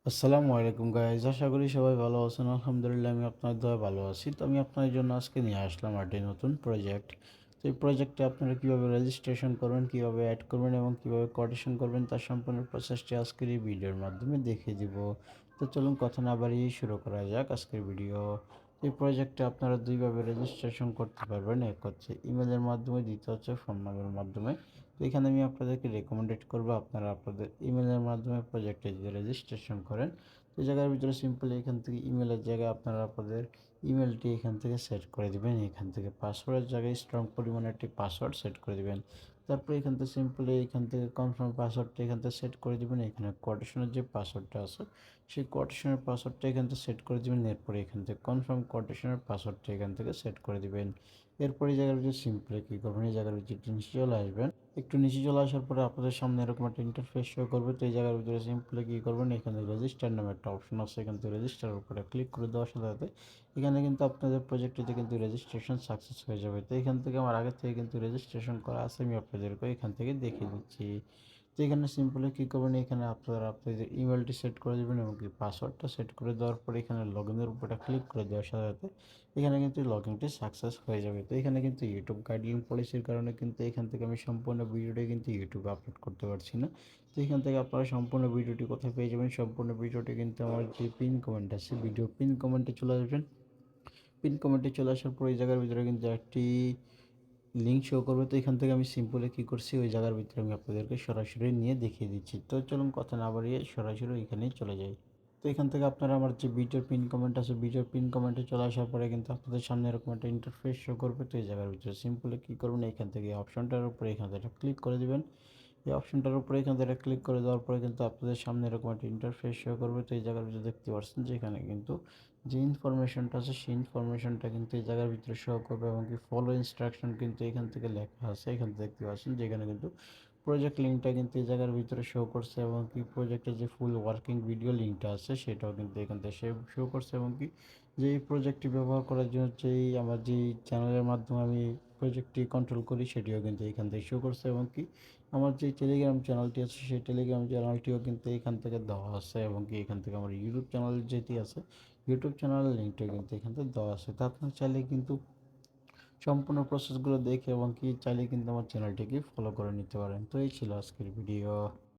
আসসালামু আলাইকুম গাইজ, আশা করি সবাই ভালো আছেন। আলহামদুলিল্লাহ আমি আপনাদের দোয়া ভালো আছি। তো আমি আপনাদের জন্য আজকে নিয়ে আসলাম একটি নতুন প্রজেক্ট। তো এই প্রজেক্টে আপনারা কীভাবে রেজিস্ট্রেশন করবেন, কীভাবে অ্যাড করবেন এবং কীভাবে কোটেশন করবেন তার সম্পূর্ণ প্রসেসটি আজকের এই ভিডিওর মাধ্যমে দেখিয়ে দিব। তো চলুন কথা না বাড়িয়ে শুরু করা যাক আজকের ভিডিও। এই প্রজেক্টে আপনারা দুইভাবে রেজিস্ট্রেশন করতে পারবেন, এক হচ্ছে ইমেলের মাধ্যমে, দ্বিতীয় হচ্ছে ফোন নাম্বারের মাধ্যমে। তো এখানে আমি আপনাদেরকে রেকমেন্ডেড করবো আপনারা আপনাদের ইমেলের মাধ্যমে প্রজেক্টে যদি রেজিস্ট্রেশন করেন। তো এই জায়গার ভিতরে সিম্পলি এখান থেকে ইমেলের জায়গায় আপনারা আপনাদের ইমেলটি এখান থেকে সেট করে দিবেন। এখান থেকে পাসওয়ার্ডের জায়গায় স্ট্রং পরিমাণে একটি পাসওয়ার্ড সেট করে দিবেন। তারপরে এখান থেকে সিম্পলি এখান থেকে কনফার্ম পাসওয়ার্ডটা এখান থেকে সেট করে দিবেন। এখানে কোটেশনের যে পাসওয়ার্ডটা আছে সেই কোটেশনের পাসওয়ার্ডটা এখান থেকে সেট করে দিবেন। এরপরে এখান থেকে কনফার্ম কোটেশনের পাসওয়ার্ডটা এখান থেকে সেট করে দিবেন। এরপরে এই জায়গার ভিতরে সিম্পলি কী করবেন, এই জায়গার ভিতরে নিচে চলে আসবেন। একটু নিচে চলে আসার পরে আপনাদের সামনে এরকম একটা ইন্টারফেস শো করবে। তো এই জায়গার ভিতরে সিম্পলি কী করবেন, এখানে রেজিস্টার নামে একটা অপশন আছে, এখান থেকে রেজিস্টারের উপরে ক্লিক করে দেওয়ার সাথে সাথে এখানে কিন্তু আপনাদের প্রজেক্টটিতে কিন্তু রেজিস্ট্রেশন সাকসেস হয়ে যাবে। তো এখান থেকে আমার আগে থেকে কিন্তু রেজিস্ট্রেশন করা আছে, আমি আপনাদেরকে এখান থেকে দেখিয়ে দিচ্ছি। তো এখানে সিম্পলি কী করবেন, এখানে আপনারা আপনাদের ইমেলটি সেট করে দেবেন এবং কি পাসওয়ার্ডটা সেট করে দেওয়ার পরে এখানে লগ ইনের উপরে ক্লিক করে দেওয়ার সাথে সাথে এখানে কিন্তু লগ ইনটি সাকসেস হয়ে যাবে। তো এখানে কিন্তু ইউটিউব গাইডলাইন পলিসির কারণে কিন্তু এখান থেকে আমি সম্পূর্ণ ভিডিওটি কিন্তু ইউটিউবে আপলোড করতে পারছি না। তো এখান থেকে আপনারা সম্পূর্ণ ভিডিওটি কোথায় পেয়ে যাবেন, সম্পূর্ণ ভিডিওটি কিন্তু আমার যে পিন কমেন্ট আছে ভিডিও পিন কমেন্টে চলে আসবেন। পিন কমেন্টে চলে আসার পর এই জায়গার ভিতরে কিন্তু একটি লিঙ্ক শো করবে। তো এখান থেকে আমি সিম্পলি কী করছি, ওই জায়গার ভিতরে আমি আপনাদেরকে সরাসরি নিয়ে দেখিয়ে দিচ্ছি। তো চলুন কথা না বাড়িয়ে সরাসরি এখানেই চলে যাই। তো এখান থেকে আপনারা আমার যে ভিডিওর পিন কমেন্ট আছে ভিডিওর পিন কমেন্টে চলে আসার পরে কিন্তু আপনাদের সামনে এরকম একটা ইন্টারফেস শো করবে। তো এই জায়গার ভিতরে সিম্পলি কী করবেন, এখান থেকে অপশনটার উপরে এখান থেকে ক্লিক করে দেবেন। এই অপশনটার উপরে এখান থেকে ক্লিক করে দেওয়ার পরে কিন্তু আপনাদের সামনে এরকম একটা ইন্টারফেস শো করবে। তো এই জায়গার ভিতরে দেখতে পাচ্ছেন যে এখানে কিন্তু যে ইনফরমেশনটা আছে সেই ইনফরমেশনটা কিন্তু এই জায়গার ভিতরে শো করবে এবং কি ফলো ইনস্ট্রাকশন কিন্তু এখান থেকে লেখা আছে। এখান থেকে দেখতে পাচ্ছেন যে এখানে কিন্তু প্রজেক্ট লিঙ্কটা কিন্তু এই জায়গার ভিতরে শো করছে এবং কি প্রজেক্টের যে ফুল ওয়ার্কিং ভিডিও লিঙ্কটা আছে সেটাও কিন্তু এখান থেকে শো করছে এবং কি যে এই প্রজেক্টটি ব্যবহার করার জন্য যেই আমার যেই চ্যানেলের মাধ্যমে আমি প্রজেক্টটি কন্ট্রোল করি সেটিও কিন্তু এখান থেকে শো করছে এবং কি আমার যে টেলিগ্রাম চ্যানেলটি আছে সেই টেলিগ্রাম চ্যানেলটিও কিন্তু এখান থেকে দেওয়া আছে এবং কি এখান থেকে আমার ইউটিউব চ্যানেল যেটি আছে ইউটিউব চ্যানেলের লিঙ্কটা কিন্তু এখান থেকে দেওয়া আছে। তো আপনার চাইলে কিন্তু সম্পূর্ণ প্রসেসগুলো দেখে এবং কি চাইলে কিন্তু আমার চ্যানেলটিকে ফলো করে নিতে পারেন। তো এই ছিল আজকের ভিডিও।